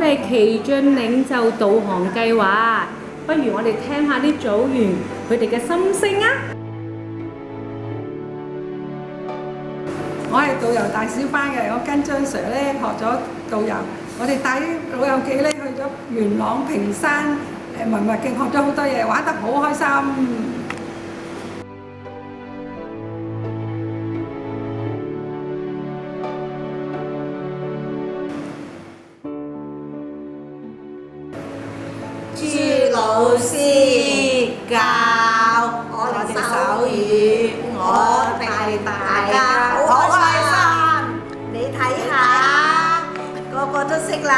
係奇進領袖導航計劃，不如我哋聽下啲組員佢哋嘅心聲啊！我係導遊大小班嘅，我跟張 Sir 咧學咗導遊，我哋帶啲老友記咧去咗元朗屏山文物徑，學咗好多嘢，玩得好開心。朱老師教我哋手語，我哋大家好開心。你睇下，個個都識啦。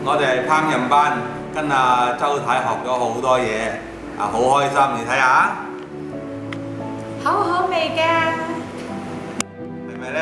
我哋係烹飪班，跟阿周太學咗好多嘢，好開心，你睇下，好好味㗎！係咪咧？